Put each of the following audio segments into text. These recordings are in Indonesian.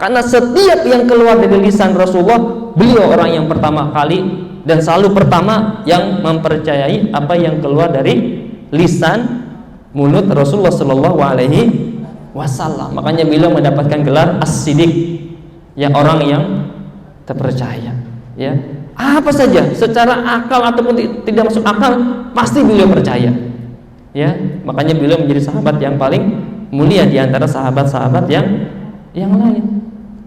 Karena setiap yang keluar dari lisan Rasulullah, beliau orang yang pertama kali dan selalu pertama yang mempercayai apa yang keluar dari lisan mulut Rasulullah Shallallahu Alaihi Wasallam. Makanya beliau mendapatkan gelar As-Siddiq, ya orang yang terpercaya. Ya, apa saja secara akal ataupun tidak masuk akal pasti beliau percaya. Ya, makanya beliau menjadi sahabat yang paling mulia di antara sahabat-sahabat yang lain.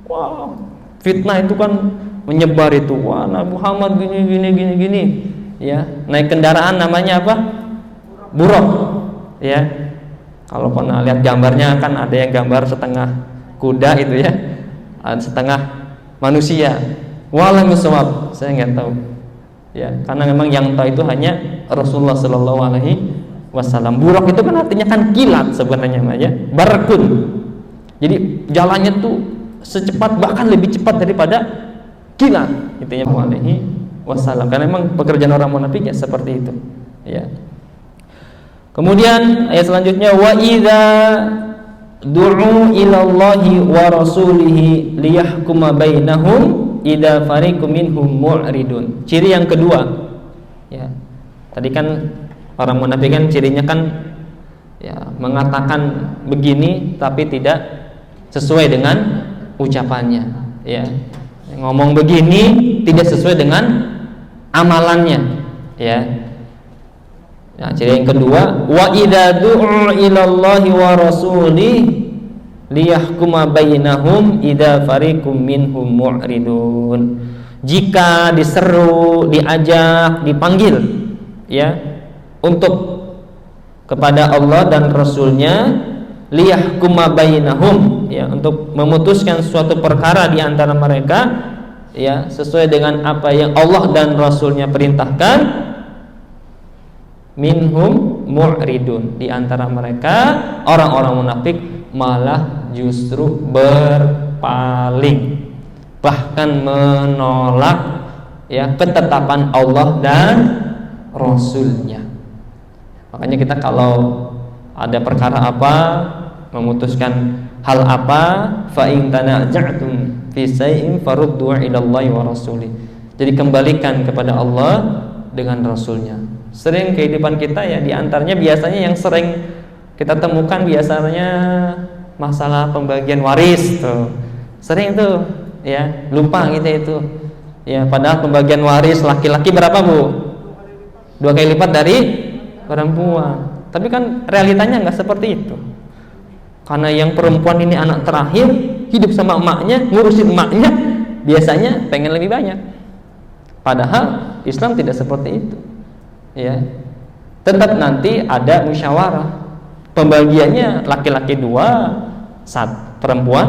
Wow, fitnah itu kan menyebar itu. Wah, Nabi Muhammad gini. Ya, naik kendaraan namanya apa? Buraq. Ya, kalau pernah lihat gambarnya kan ada yang gambar setengah kuda itu ya, ada setengah manusia. Walau musawab, saya nggak tahu. Ya, karena memang yang tahu itu hanya Rasulullah Shallallahu Alaihi Wasallam. Buraq itu kan artinya kan kilat sebenarnya, ya. Barakun. Jadi jalannya tuh secepat bahkan lebih cepat daripada kilat. Intinya Alaihi Wasallam. Karena memang pekerjaan orang munafik ya seperti itu. Ya. Kemudian ayat selanjutnya wa idza du'u ila Allahi wa rasulihi liyahkuma bainahum idza fariqum minhum mu'ridun. Ciri yang kedua. Ya. Tadi kan orang munafik kan cirinya kan ya mengatakan begini tapi tidak sesuai dengan ucapannya, ya. Ngomong begini tidak sesuai dengan amalannya, ya. Nah, ciri yang kedua, wa idza du'u ilallahi wa rasulih liyahkuma bainahum idza fariqum minhum mu'ridun. Jika diseru, diajak, dipanggil, ya, untuk kepada Allah dan Rasulnya, liyahkuma bainahum, ya, untuk memutuskan suatu perkara di antara mereka, ya, sesuai dengan apa yang Allah dan Rasulnya perintahkan. Minhum mu'ridun, di antara mereka orang-orang munafik malah justru berpaling, bahkan menolak, ya, ketetapan Allah dan Rasulnya. Makanya kita kalau ada perkara apa, memutuskan hal apa, fa in tanaza'tum fi shay'in faruddu ila Allahi wa rasulih. Jadi kembalikan kepada Allah dengan Rasulnya. Sering kehidupan kita ya, di antaranya biasanya yang sering kita temukan biasanya masalah pembagian waris tuh. Sering tuh, ya, lupa kita itu. Ya, padahal pembagian waris laki-laki berapa, Bu? 2 kali lipat dari perempuan. Tapi kan realitanya nggak seperti itu. Karena yang perempuan ini anak terakhir, hidup sama emaknya, ngurusin emaknya, biasanya pengen lebih banyak. Padahal Islam tidak seperti itu. Ya, tetap nanti ada musyawarah. Pembagiannya laki-laki 2, perempuan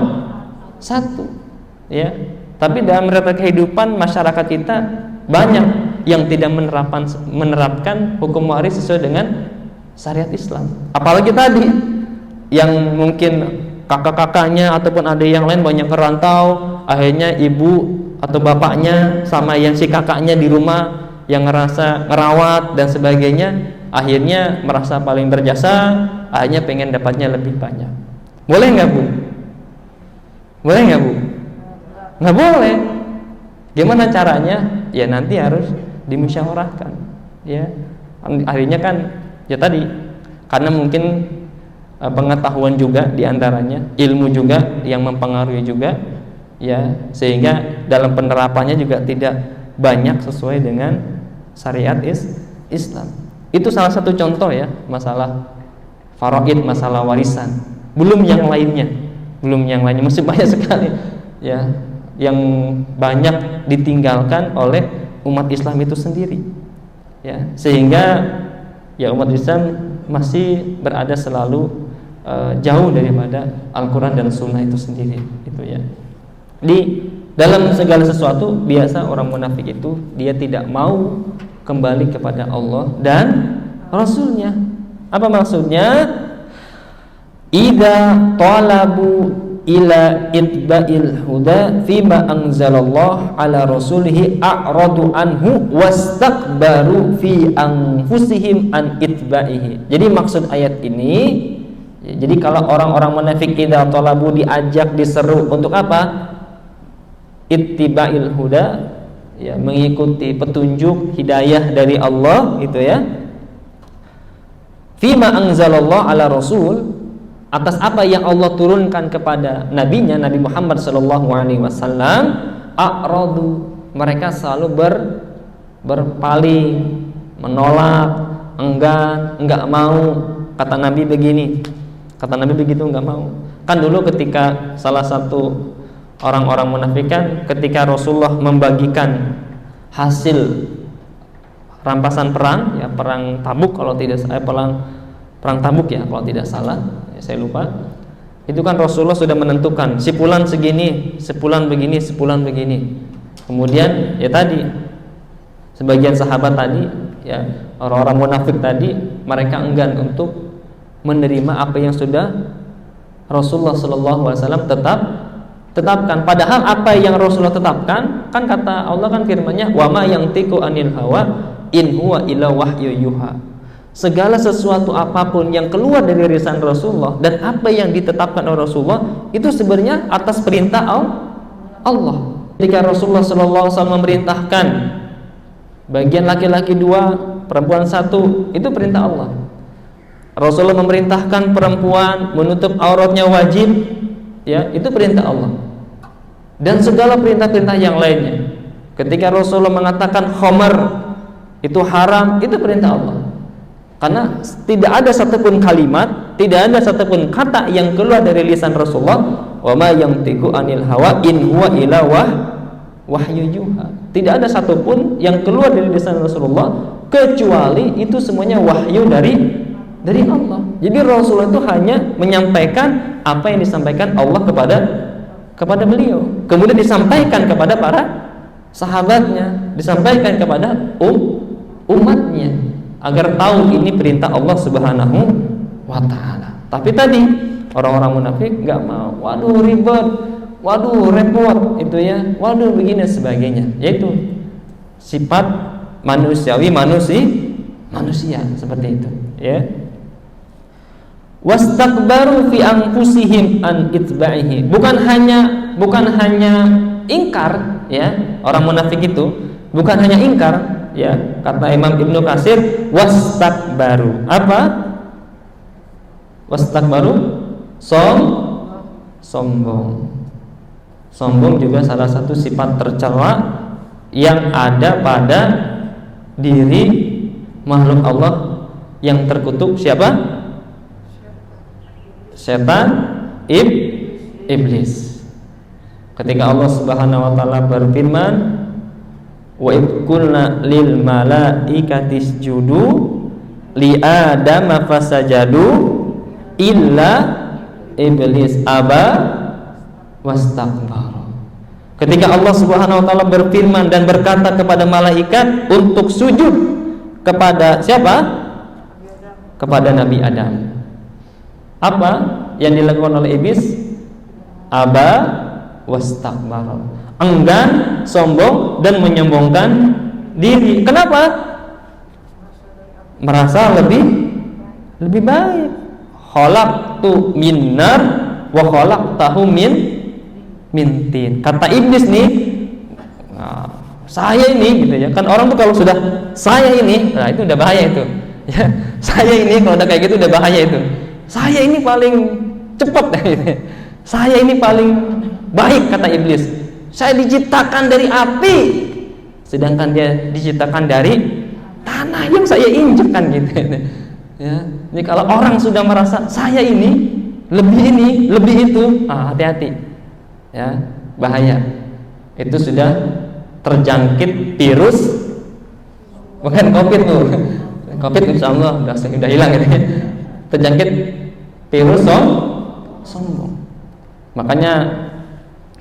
1. Ya, tapi dalam realita kehidupan masyarakat kita banyak yang tidak menerapkan hukum waris sesuai dengan syariat Islam. Apalagi tadi yang mungkin kakak-kakaknya ataupun ada yang lain banyak kerantau, akhirnya ibu atau bapaknya sama yang si kakaknya di rumah yang ngerasa ngerawat dan sebagainya, akhirnya merasa paling berjasa, akhirnya pengen dapatnya lebih banyak. Boleh nggak, Bu? Boleh nggak, Bu? Nggak boleh. Gimana caranya? Ya nanti harus dimusyawarahkan. Ya, akhirnya kan ya tadi, karena mungkin pengetahuan juga diantaranya, ilmu juga yang mempengaruhi juga, ya, sehingga dalam penerapannya juga tidak banyak sesuai dengan syariat Islam. Itu salah satu contoh ya, masalah faraid, masalah warisan. Belum yang lainnya masih banyak sekali ya yang banyak ditinggalkan oleh umat Islam itu sendiri. Ya, sehingga ya umat Islam masih berada selalu jauh daripada Al-Quran dan Sunnah itu sendiri, itu ya. Di dalam segala sesuatu biasa orang munafik itu dia tidak mau kembali kepada Allah dan Rasulnya. Apa maksudnya? Idza talabu ila itba'il huda fima anzalallah ala rasulihi a'radu anhu wastakbaru fi anfusihim an itba'ihi. Jadi maksud ayat ini Ya, jadi kalau orang-orang munafik idza talabu, diajak, diseru untuk apa? Ittiba'il huda, ya, mengikuti petunjuk hidayah dari Allah gitu ya. Fima anzalallah ala rasul, atas apa yang Allah turunkan kepada nabinya Nabi Muhammad sallallahu alaihi wasallam, a'radu, mereka selalu berpaling, menolak, enggan, enggak mau. Kata Nabi begini, kata Nabi begitu, enggak mau. Kan dulu ketika salah satu orang-orang munafikan, ketika Rasulullah membagikan hasil rampasan perang, ya, perang Tabuk kalau tidak perang Tabuk ya kalau tidak salah, ya, saya lupa. Itu kan Rasulullah sudah menentukan sepulan segini, sepulan begini, sepulan begini. Kemudian ya tadi sebagian sahabat tadi, ya, orang-orang munafik tadi, mereka enggan untuk menerima apa yang sudah Rasulullah sallallahu alaihi wasallam tetapkan. Padahal apa yang Rasulullah tetapkan, kan kata Allah kan firman-Nya, wa ma yantiqu anil hawa in huwa illa wahyu yuha. Segala sesuatu apapun yang keluar dari lisan Rasulullah dan apa yang ditetapkan oleh Rasulullah itu sebenarnya atas perintah Allah. Ketika Rasulullah sallallahu alaihi wasallam memerintahkan bagian laki-laki 2, perempuan 1, itu perintah Allah. Rasulullah memerintahkan perempuan menutup auratnya wajib, ya, itu perintah Allah. Dan segala perintah-perintah yang lainnya. Ketika Rasulullah mengatakan khamar itu haram, itu perintah Allah. Karena tidak ada satupun kalimat, tidak ada satupun kata yang keluar dari lisan Rasulullah, wa ma yantiqu anil hawa in huwa illa wahyu yuha. Tidak ada satupun yang keluar dari lisan Rasulullah kecuali itu semuanya wahyu dari Allah. Jadi Rasulullah itu hanya menyampaikan apa yang disampaikan Allah kepada beliau, kemudian disampaikan kepada para sahabatnya, disampaikan kepada umatnya, agar tahu ini perintah Allah Subhanahu wa ta'ala. Tapi tadi orang-orang munafik nggak mau, waduh ribet, waduh repot, itu ya, waduh begini sebagainya. Yaitu sifat manusiawi, manusia seperti itu, ya. Wastakbaru fi anfusihim an itba'ihi. Bukan hanya ingkar, ya, orang munafik itu bukan hanya ingkar, ya, kata Imam Ibnu Katsir, wastakbaru. Apa? Wastakbaru sombong. Sombong juga salah satu sifat tercela yang ada pada diri makhluk Allah yang terkutuk. Siapa? Setan, iblis. Ketika Allah Subhanahu wa taala berfirman, wa id qulna lil malaikati isjudu li adama fasajadu illa iblis aba wastakbara. Ketika Allah Subhanahu wa taala berfirman dan berkata kepada malaikat untuk sujud kepada siapa? Kepada Nabi Adam. Apa yang dilakukan oleh iblis? Aba wastakbara. Enggan, sombong, dan menyombongkan diri. Kenapa? Merasa lebih baik. Khalaqtu min nar wa khalaqtahu min tin. Kata iblis nih, nah, saya ini gitu ya. Kan orang tuh kalau sudah saya ini, nah itu udah bahaya itu. Ya, saya ini kalau udah kayak gitu udah bahaya itu. Saya ini paling cepat gitu. Saya ini paling baik, kata iblis. Saya diciptakan dari api, sedangkan dia diciptakan dari tanah yang saya injek, kan gitu. Ya, ini kalau orang sudah merasa saya ini, lebih itu, hati-hati. Ya, bahaya. Itu sudah terjangkit virus, bukan COVID tuh. COVID insyaallah udah hilang gitu. Terjangkit virus sombong. Makanya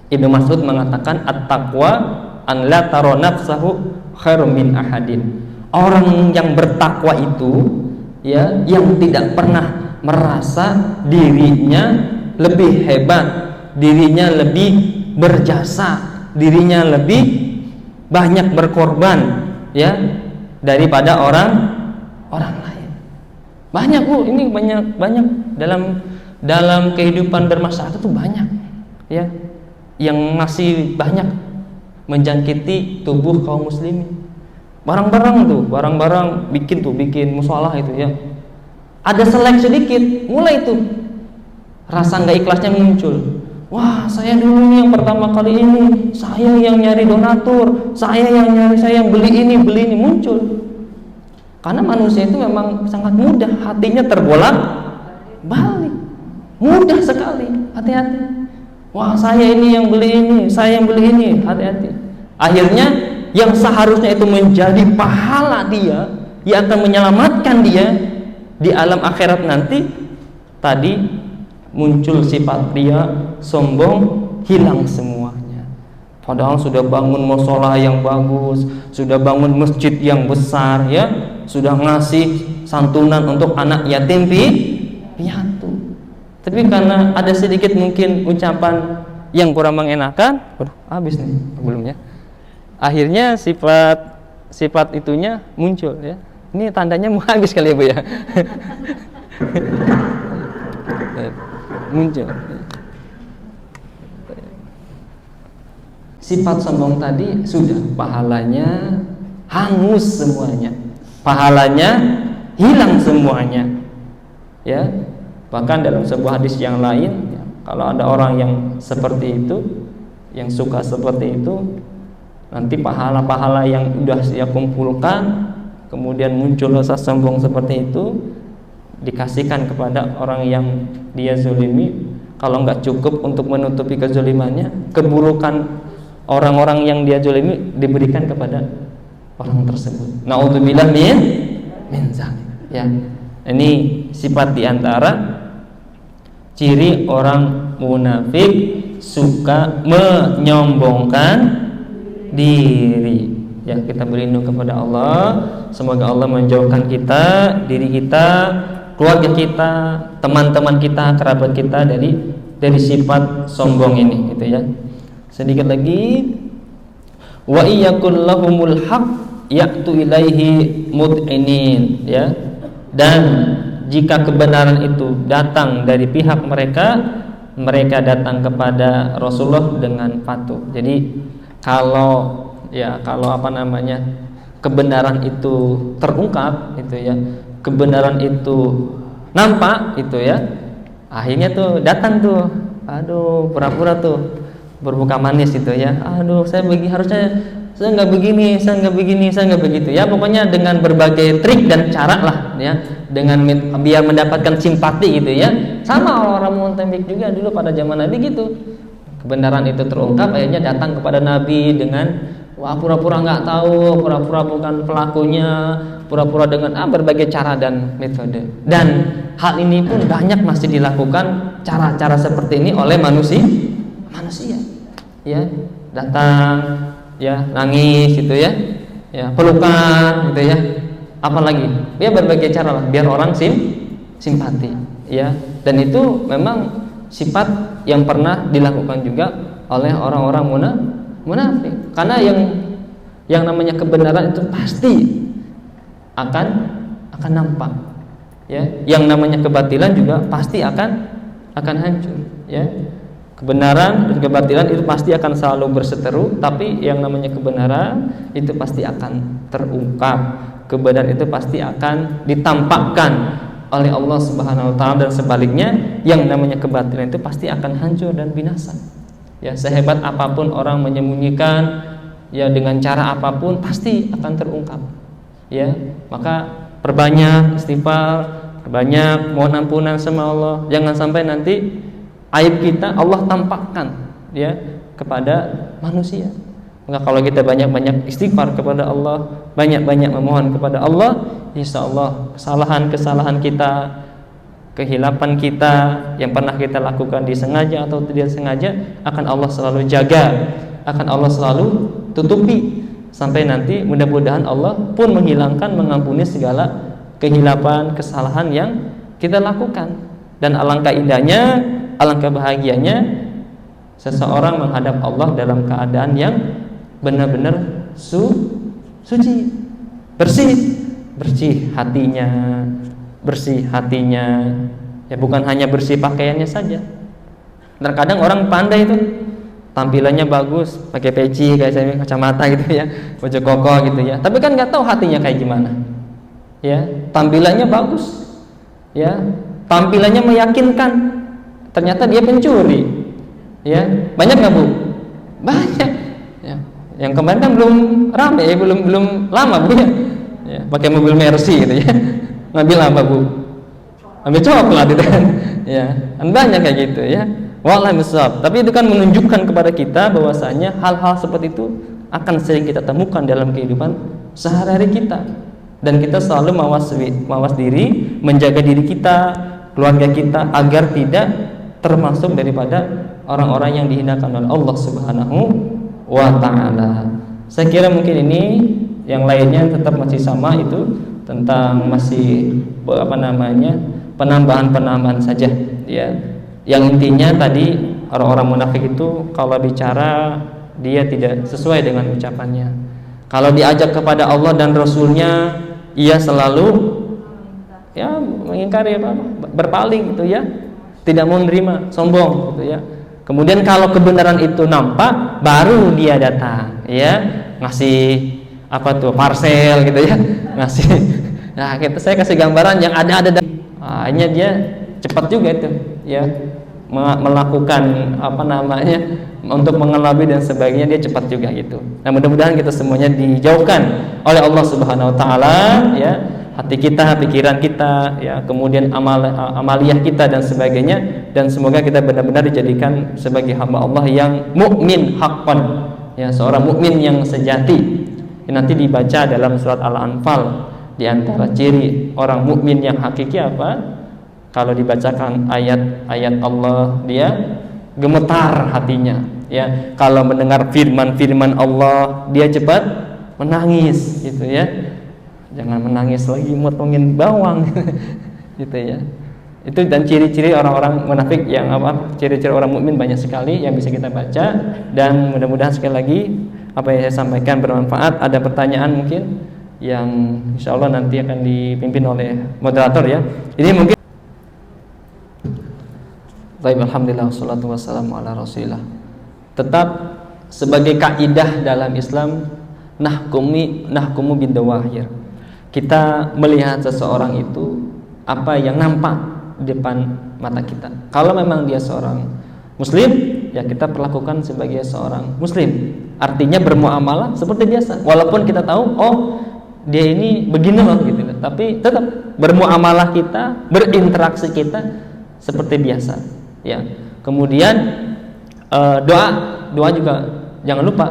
Ibnu Mas'ud mengatakan at-taqwa an la tara nafsahu khairum min ahadin. Orang yang bertakwa itu, ya, yang tidak pernah merasa dirinya lebih hebat, dirinya lebih berjasa, dirinya lebih banyak berkorban, ya, daripada orang lain. Banyak, Bu, ini banyak dalam dalam kehidupan bermasyarakat itu banyak, ya, yang masih banyak menjangkiti tubuh kaum muslimin. Barang-barang bikin musolah itu ya. Ada selek sedikit, mulai tuh rasa nggak ikhlasnya muncul. Wah, saya dulu nih yang pertama kali ini, saya yang nyari donatur, saya yang beli ini muncul. Karena manusia itu memang sangat mudah, hatinya terbolak-balik, mudah sekali. Hati-hati. Wah, saya ini yang beli ini, saya yang beli ini, hati-hati. Akhirnya yang seharusnya itu menjadi pahala dia, yang akan menyelamatkan dia di alam akhirat nanti, tadi muncul sifat dia sombong, hilang semuanya. Padahal sudah bangun mushola yang bagus, sudah bangun masjid yang besar, ya, sudah ngasih santunan untuk anak yatim piatu. Tapi karena ada sedikit mungkin ucapan yang kurang mengenakan, habis nih belumnya. Akhirnya sifat itunya muncul, ya. Ini tandanya mau habis kali ya, Bu ya. Muncul. Sifat sombong tadi sudah pahalanya hangus semuanya. Pahalanya hilang semuanya. Ya. Bahkan dalam sebuah hadis yang lain, ya, kalau ada orang yang seperti itu, yang suka seperti itu, nanti pahala-pahala yang sudah dia kumpulkan, kemudian muncul rasa sombong seperti itu, dikasihkan kepada orang yang dia zalimi. Kalau nggak cukup untuk menutupi kezalimannya, keburukan orang-orang yang dia zalimi diberikan kepada orang tersebut. Na'udzubillah min zalik. Ya, ini sifat diantara ciri orang munafik, suka menyombongkan diri. Ya, kita berlindung kepada Allah. Semoga Allah menjauhkan kita, diri kita, keluarga kita, teman-teman kita, kerabat kita dari sifat sombong ini, gitu ya. Sedikit lagi, wa iyakul lahumul haq ya'tu ilaihi mud'inin, ya. Dan jika kebenaran itu datang dari pihak mereka, mereka datang kepada Rasulullah dengan patuh. Jadi kalau kebenaran itu terungkap, itu ya, kebenaran itu nampak, itu ya, akhirnya tuh datang tuh, aduh, pura-pura tuh berbuka manis, itu ya, aduh, harusnya saya nggak begini, saya nggak begitu, ya, pokoknya dengan berbagai trik dan cara lah, ya, dengan biar mendapatkan simpati, gitu ya. Sama orang munafik juga dulu pada zaman Nabi gitu. Kebenaran itu terungkap, akhirnya datang kepada Nabi dengan pura-pura nggak tahu, pura-pura bukan pelakunya, pura-pura dengan berbagai cara dan metode. Dan hal ini pun banyak masih dilakukan, cara-cara seperti ini oleh manusia. Ya, datang, ya, nangis, gitu ya, ya, pelukan, gitu ya, apalagi, ya, berbagai cara lah biar orang simpati, ya. Dan itu memang sifat yang pernah dilakukan juga oleh orang-orang munafik. Karena yang namanya kebenaran itu pasti akan nampak, ya. Yang namanya kebatilan juga pasti akan hancur, ya. Kebenaran dan kebatilan itu pasti akan selalu berseteru, tapi yang namanya kebenaran itu pasti akan terungkap. Kebenaran itu pasti akan ditampakkan oleh Allah Subhanahu wa taala, dan sebaliknya yang namanya kebatilan itu pasti akan hancur dan binasa. Ya, sehebat apapun orang menyembunyikan, ya, dengan cara apapun pasti akan terungkap. Ya, maka perbanyak istighfar, perbanyak mohon ampunan sama Allah. Jangan sampai nanti aib kita Allah tampakkan, ya, kepada manusia. Maka kalau kita banyak-banyak istighfar kepada Allah, banyak-banyak memohon kepada Allah, insya Allah kesalahan-kesalahan kita, kehilapan kita yang pernah kita lakukan disengaja atau tidak sengaja, akan Allah selalu jaga, akan Allah selalu tutupi, sampai nanti mudah-mudahan Allah pun menghilangkan, mengampuni segala kehilapan, kesalahan yang kita lakukan. Dan alangkah indahnya, alangkah bahagianya seseorang menghadap Allah dalam keadaan yang benar-benar suci, bersih hatinya, Ya bukan hanya bersih pakaiannya saja. Terkadang orang pandai itu tampilannya bagus, pakai peci kayak saya, kacamata gitu ya, baju koko gitu ya. Tapi kan nggak tahu hatinya kayak gimana. Ya, tampilannya bagus. Ya, tampilannya meyakinkan. Ternyata dia pencuri. Ya, banyak nggak Bu? Banyak. Ya. Yang kemarin kan belum ramai, ya, belum lama Bu ya. Ya, pakai mobil Mercy gitu ya. Ngambil apa Bu? Ambil coklat gitu kan. Ya, kan banyak kayak gitu ya. Wallahi musab. Tapi itu kan menunjukkan kepada kita bahwasanya hal-hal seperti itu akan sering kita temukan dalam kehidupan sehari-hari kita. Dan kita selalu mawas diri, menjaga diri kita, keluarga kita agar tidak termasuk daripada orang-orang yang dihinakan oleh Allah Subhanahu wa taala. Saya kira mungkin ini, yang lainnya tetap masih sama, itu tentang masih penambahan saja ya. Yang intinya tadi, orang-orang munafik itu kalau bicara dia tidak sesuai dengan ucapannya. Kalau diajak kepada Allah dan Rasulnya, ia selalu ya mengingkari, berpaling gitu ya, tidak mau menerima, sombong gitu ya. Kemudian kalau kebenaran itu nampak, baru dia datang ya, ngasih parcel gitu ya, ngasih. Nah, saya kasih gambaran yang ada. Hanya dia cepat juga itu ya, melakukan untuk mengelabui dan sebagainya, dia cepat juga gitu. Nah, mudah-mudahan kita semuanya dijauhkan oleh Allah Subhanahu wa taala ya, hati kita, pikiran kita ya, kemudian amaliyah kita dan sebagainya, dan semoga kita benar-benar dijadikan sebagai hamba Allah yang mukmin haqqan ya, seorang mukmin yang sejati. Nanti dibaca dalam surat Al-Anfal, di antara ciri orang mukmin yang hakiki apa? Kalau dibacakan ayat-ayat Allah, dia gemetar hatinya ya. Kalau mendengar firman-firman Allah, dia cepat menangis gitu ya. Jangan menangis lagi motongin bawang gitu ya. Itu dan ciri-ciri orang-orang munafik yang ciri-ciri orang mukmin banyak sekali yang bisa kita baca. Dan mudah-mudahan sekali lagi apa yang saya sampaikan bermanfaat. Ada pertanyaan mungkin yang insya Allah nanti akan dipimpin oleh moderator ya. Ini mungkin. Baik, alhamdulillah wassalatu wassalamu ala rasulillah. Tetap sebagai kaidah dalam Islam, nahkumu bidawahir. Kita melihat seseorang itu apa yang nampak di depan mata kita. Kalau memang dia seorang muslim, ya kita perlakukan sebagai seorang muslim. Artinya bermuamalah seperti biasa. Walaupun kita tahu dia ini begini loh gitu. Tapi tetap bermuamalah kita, berinteraksi kita seperti biasa. Ya, kemudian doa juga jangan lupa